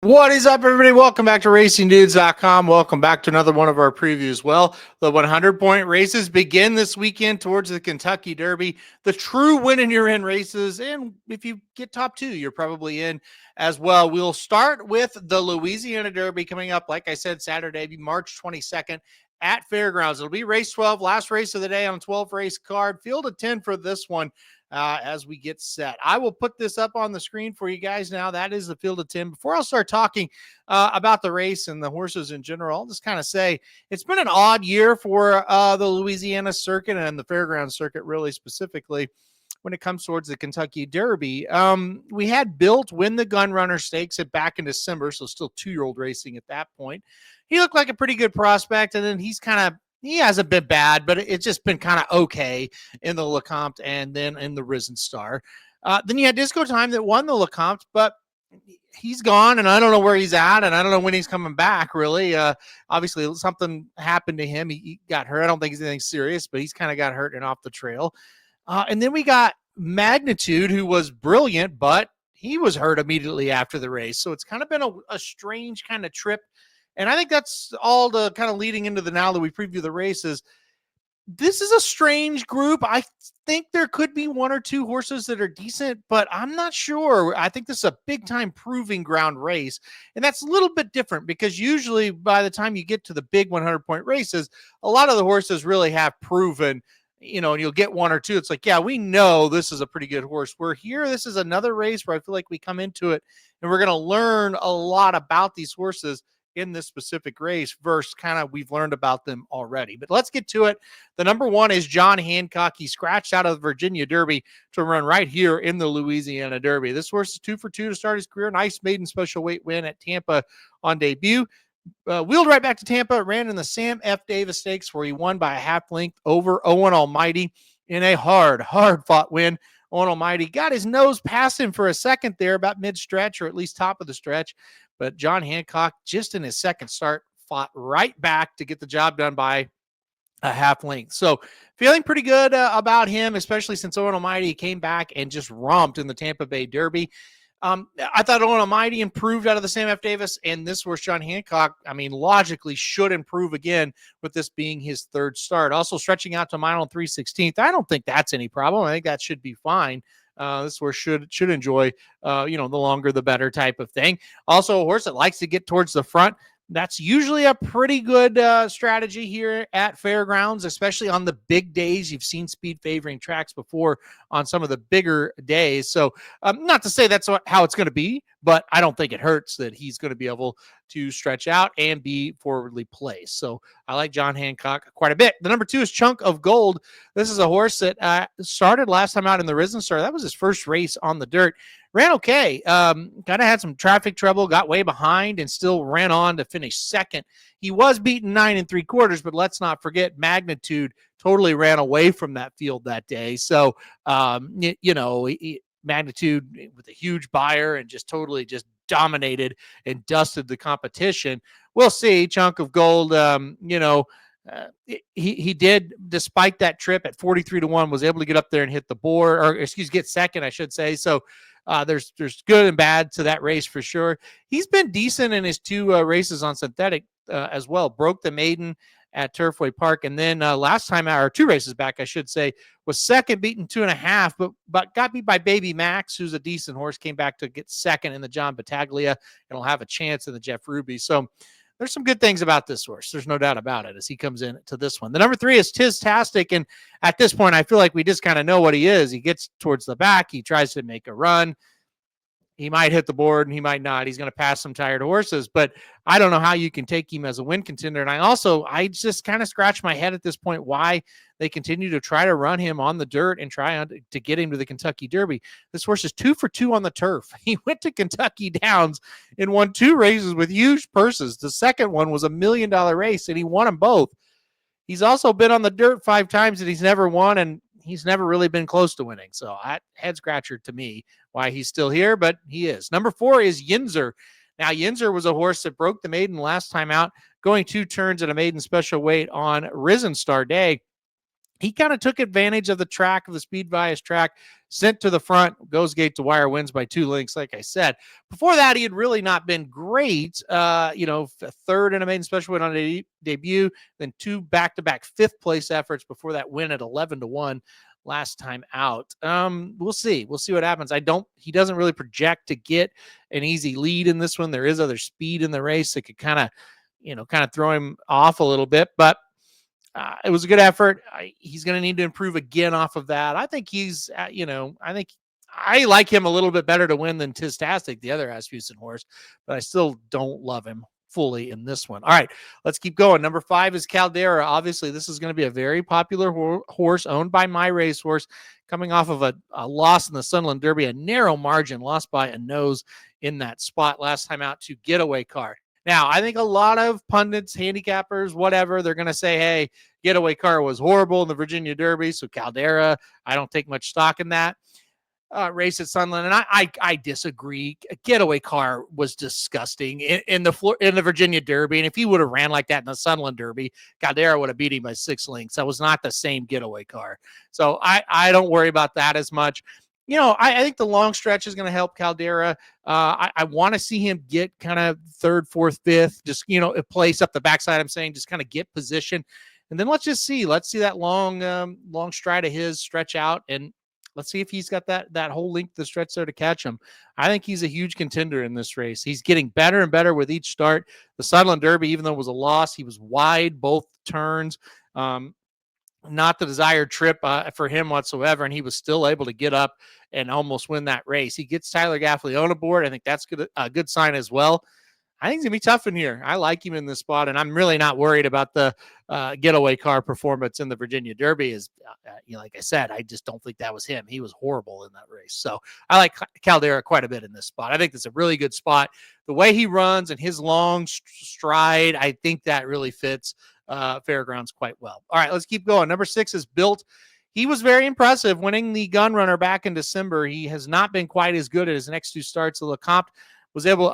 What is up, everybody? Welcome back to RacingDudes.com. Welcome back to another one of our previews. Well, the 100-point races begin this weekend towards the Kentucky Derby. The true win and you're in races, and if you get top two, you're probably in as well. We'll start with the Louisiana Derby coming up, like I said, Saturday, March 22nd at Fairgrounds. It'll be race 12, last race of the day on a 12-race card. Field of 10 for this one. As we get set, I will put this up on the screen for you guys now. That is the field of 10. Before I'll start talking about the race and the horses in general, I'll just kind of say it's been an odd year for the Louisiana circuit and the Fairgrounds circuit, really specifically when it comes towards the Kentucky Derby. We had Built win the Gun Runner Stakes back in December, so still 2-year-old racing at that point. He looked like a pretty good prospect, and then he hasn't been bad, but it's just been kind of okay in the Lecomte and then in the Risen Star. Then you had Disco Time that won the Lecomte, but he's gone, and I don't know where he's at, and I don't know when he's coming back, really. Obviously, something happened to him. He got hurt. I don't think it's anything serious, but he's kind of got hurt and off the trail. And then we got Magnitude, who was brilliant, but he was hurt immediately after the race. So it's kind of been a strange kind of trip. And I think that's all the kind of leading into the now that we preview the races. This is a strange group. I think there could be one or two horses that are decent, but I'm not sure. I think this is a big time proving ground race. And that's a little bit different because usually by the time you get to the big 100-point races, a lot of the horses really have proven, and you'll get one or two. It's like, yeah, we know this is a pretty good horse. We're here. This is another race where I feel like we come into it and we're going to learn a lot about these horses in this specific race versus kind of we've learned about them already. But let's get to it. The number one is John Hancock. He scratched out of the Virginia Derby to run right here in the Louisiana Derby. This horse is 2 for 2 to start his career. Nice maiden special weight win at Tampa on debut. Wheeled right back to Tampa, ran in the Sam F. Davis Stakes where he won by a half length over Owen Almighty in a hard fought win. Owen Almighty got his nose past him for a second there about mid-stretch or at least top of the stretch. But John Hancock, just in his second start, fought right back to get the job done by a half length. So feeling pretty good about him, especially since Owen Almighty came back and just romped in the Tampa Bay Derby. I thought Owen Almighty improved out of the Sam F. Davis, and this was John Hancock. I mean, logically should improve again with this being his third start. Also stretching out to mile and 3/16. I don't think that's any problem. I think that should be fine. This horse should enjoy, the longer the better type of thing. Also, a horse that likes to get towards the front. That's usually a pretty good strategy here at Fairgrounds, especially on the big days. You've seen speed favoring tracks before on some of the bigger days. So not to say that's how it's going to be, but I don't think it hurts that he's going to be able to stretch out and be forwardly placed. So I like John Hancock quite a bit. The number 2 is Chunk of Gold. This is a horse that started last time out in the Risen Star. That was his first race on the dirt. Ran okay. Kind of had some traffic trouble, got way behind, and still ran on to finish second. He was beaten 9 3/4, but let's not forget Magnitude totally ran away from that field that day. So, Magnitude with a huge buyer and just totally just dominated and dusted the competition. We'll see. Chunk of Gold, he did, despite that trip at 43-1, was able to get up there and hit the board, get second, I should say. So there's good and bad to that race for sure. He's been decent in his 2 races on synthetic as well. Broke the maiden at Turfway Park, and then last time out, or 2 races back, I should say, was second, beaten 2.5, but got beat by Baby Max, who's a decent horse, came back to get second in the John Battaglia, and will have a chance in the Jeff Ruby. So there's some good things about this horse. There's no doubt about it as he comes in to this one. The number 3 is Tistastic, and at this point, I feel like we just kind of know what he is. He gets towards the back. He tries to make a run. He might hit the board and he might not. He's going to pass some tired horses, but I don't know how you can take him as a win contender. And I just kind of scratch my head at this point why they continue to try to run him on the dirt and try to get him to the Kentucky Derby. This horse is 2 for 2 on the turf. He went to Kentucky Downs and won 2 races with huge purses. The second one was $1 million race and he won them both. He's also been on the dirt 5 times that he's never won, and he's never really been close to winning. So head scratcher to me why he's still here, but he is. Number 4 is Yinzer. Now, Yinzer was a horse that broke the maiden last time out, going 2 turns at a maiden special weight on Risen Star Day. he kind of took advantage of the track, of the speed bias track, sent to the front, goes gate to wire, wins by 2 lengths. Like I said, before that, he had really not been great. Third in a maiden special weight on a debut, then 2 back-to-back 5th place efforts before that win at 11-1 last time out. We'll see. We'll see what happens. He doesn't really project to get an easy lead in this one. There is other speed in the race that could kind of throw him off a little bit, but it was a good effort. He's going to need to improve again off of that. I think I like him a little bit better to win than Tistastic, the other Asmussen horse, but I still don't love him fully in this one. All right, let's keep going. Number 5 is Caldera. Obviously, this is going to be a very popular horse owned by my racehorse, coming off of a loss in the Sunland Derby, a narrow margin, lost by a nose in that spot last time out to Getaway Car. Now, I think a lot of pundits, handicappers, whatever, they're going to say, hey, Getaway Car was horrible in the Virginia Derby, so Caldera, I don't take much stock in that race at Sunland, and I disagree. Getaway Car was disgusting in the Virginia Derby, and if he would have ran like that in the Sunland Derby, Caldera would have beat him by 6 lengths. That was not the same Getaway Car, so I don't worry about that as much. I think the long stretch is going to help Caldera. I want to see him get kind of 3rd, 4th, 5th, just, a place up the backside. I'm saying just kind of get position. And then let's see that long stride of his stretch out. And let's see if he's got that whole length of the stretch there to catch him. I think he's a huge contender in this race. He's getting better and better with each start. The Sunland Derby, even though it was a loss, he was wide both turns. Not the desired trip for him whatsoever, and he was still able to get up and almost win that race. He gets Tyler Gaffalione aboard. I think that's a good sign as well. I think it's going to be tough in here. I like him in this spot, and I'm really not worried about the Getaway Car performance in the Virginia Derby. Like I said, I just don't think that was him. He was horrible in that race. So I like Caldera quite a bit in this spot. I think it's a really good spot. The way he runs and his long stride, I think that really fits Fairgrounds quite well. All right, let's keep going. Number 6 is Built. He was very impressive winning the Gun Runner back in December. He has not been quite as good at his next 2 starts. The Lecomte was able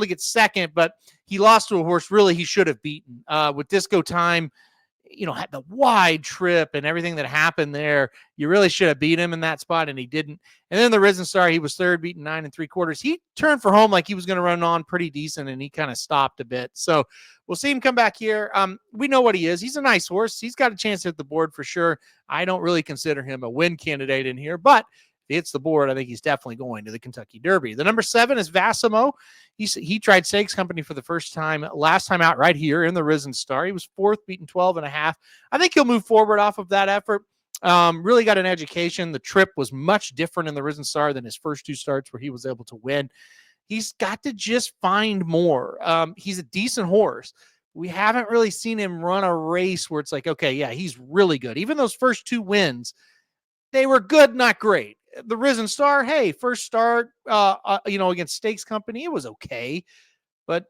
to get second, but he lost to a horse really he should have beaten. With Disco Time, had the wide trip and everything that happened there. You really should have beat him in that spot, and he didn't. And then the Risen Star, he was 3rd, beaten 9 3/4. He turned for home like he was going to run on pretty decent, and he kind of stopped a bit. So we'll see him come back here. We know what he is. He's a nice horse. He's got a chance to hit the board for sure. I don't really consider him a win candidate in here, but if he hits the board, I think he's definitely going to the Kentucky Derby. The number 7 is Vassimo. He tried Stakes Company for the first time last time out right here in the Risen Star. He was 4th, beaten 12.5. I think he'll move forward off of that effort. Really got an education. The trip was much different in the Risen Star than his first 2 starts where he was able to win. He's got to just find more. He's a decent horse. We haven't really seen him run a race where it's like, okay, yeah, he's really good. Even those first 2 wins, they were good, not great. The Risen Star, hey, first start, against Stakes Company, it was okay, but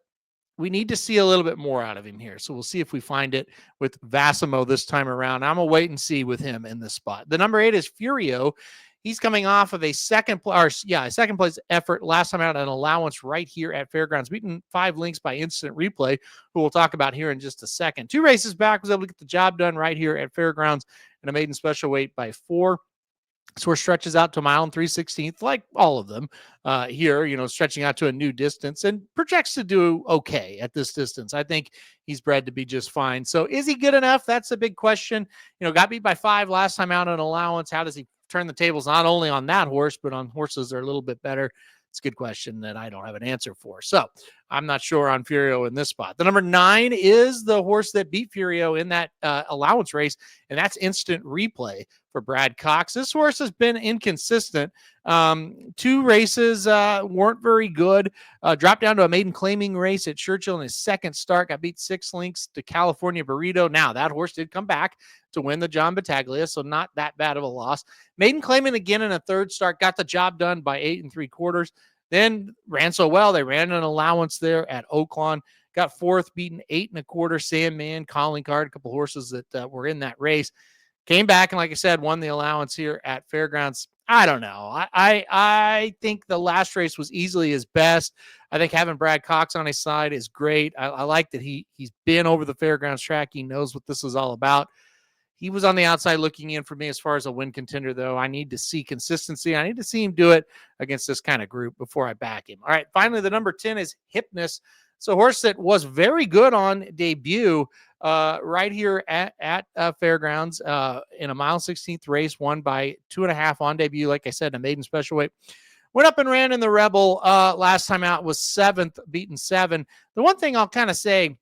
we need to see a little bit more out of him here. So we'll see if we find it with Vassimo this time around. I'm going to wait and see with him in this spot. The number 8 is Furio. He's coming off of a second place effort last time out, an allowance right here at Fairgrounds, beaten 5 lengths by Instant Replay, who we'll talk about here in just a second. 2 races back, was able to get the job done right here at Fairgrounds in a maiden special weight by 4. This horse stretches out to 1 3/16, like all of them here, stretching out to a new distance and projects to do okay at this distance. I think he's bred to be just fine. So is he good enough? That's a big question. Got beat by 5 last time out on allowance. How does he turn the tables not only on that horse, but on horses that are a little bit better? It's a good question that I don't have an answer for. So I'm not sure on Furio in this spot. The number 9 is the horse that beat Furio in that allowance race, and that's Instant Replay for Brad Cox. This horse has been inconsistent. 2 races weren't very good. Dropped down to a maiden claiming race at Churchill in his second start. Got beat 6 lengths to California Burrito. Now, that horse did come back to win the John Battaglia, so not that bad of a loss. Maiden claiming again in a third start. Got the job done by 8 3/4. Then ran so well, they ran an allowance there at Oaklawn. Got 4th, beaten 8 1/4. Sandman, Calling Card, a couple horses that were in that race. Came back and, like I said, won the allowance here at Fairgrounds. I don't know. I think the last race was easily his best. I think having Brad Cox on his side is great. I like that he's been over the Fairgrounds track. He knows what this is all about. He was on the outside looking in for me as far as a win contender, though. I need to see consistency. I need to see him do it against this kind of group before I back him. All right, finally, the number 10 is Hypness. It's a horse that was very good on debut right here at Fairgrounds in a mile 16th race, won by 2.5 on debut. Like I said, a maiden special weight. Went up and ran in the Rebel last time out, was 7th, beaten 7. The one thing I'll kind of say,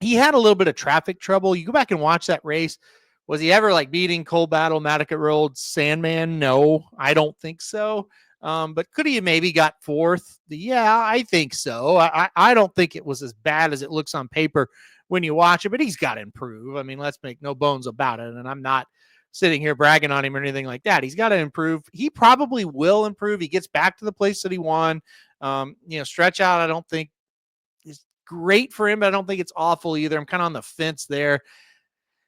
he had a little bit of traffic trouble. You go back and watch that race. Was he ever like beating Cold Battle, Matticat Road, Sandman? No, I don't think so. But could he have maybe got 4th? Yeah, I think so. I don't think it was as bad as it looks on paper when you watch it, but he's got to improve. I mean, let's make no bones about it. And I'm not sitting here bragging on him or anything like that. He's got to improve. He probably will improve. He gets back to the place that he won. Stretch out, I don't think is great for him, but I don't think it's awful either. I'm kind of on the fence there.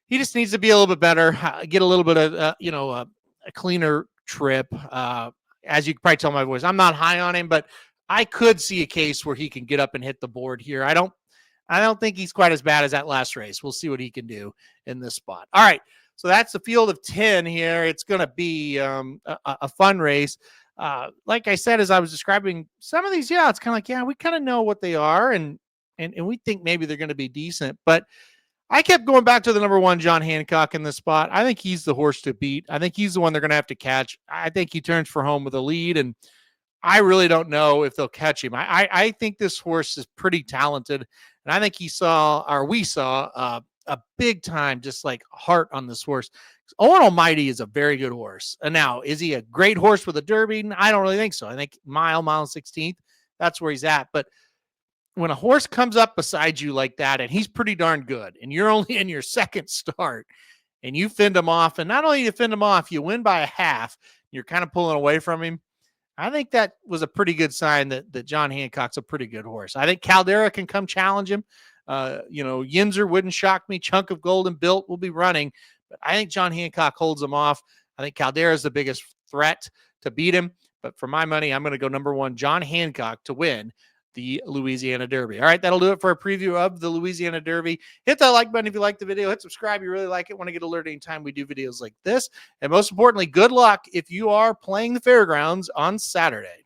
He just needs to be a little bit better, get a little bit of, a cleaner trip. As you can probably tell my voice, I'm not high on him, but I could see a case where he can get up and hit the board here. I don't think he's quite as bad as that last race. We'll see what he can do in this spot. All right. So that's the field of 10 here. It's going to be a fun race. Like I said, as I was describing some of these, it's kind of like, we kind of know what they are. And we think maybe they're going to be decent, but I kept going back to the number 1, John Hancock, in this spot. I think he's the horse to beat. I think he's the one they're going to have to catch. I think he turns for home with a lead, and I really don't know if they'll catch him. I think this horse is pretty talented, and I think we saw a big time, just like heart on this horse. Owen Almighty is a very good horse. And now, is he a great horse for the Derby? I don't really think so. I think mile 16th, that's where he's at. But when a horse comes up beside you like that, and he's pretty darn good, and you're only in your second start, and you fend him off, and not only you fend him off, you win by a half, you're kind of pulling away from him. I think that was a pretty good sign that John Hancock's a pretty good horse. I think Caldera can come challenge him. Yinzer wouldn't shock me. Chunk of Golden Built will be running, but I think John Hancock holds him off. I think Caldera is the biggest threat to beat him, but for my money, I'm going to go number 1, John Hancock, to win the Louisiana Derby. All right, that'll do it for a preview of the Louisiana Derby. Hit that like button if you like the video. Hit subscribe if you really like it. Want to get alerted anytime we do videos like this. And most importantly, good luck if you are playing the fairgrounds on Saturday.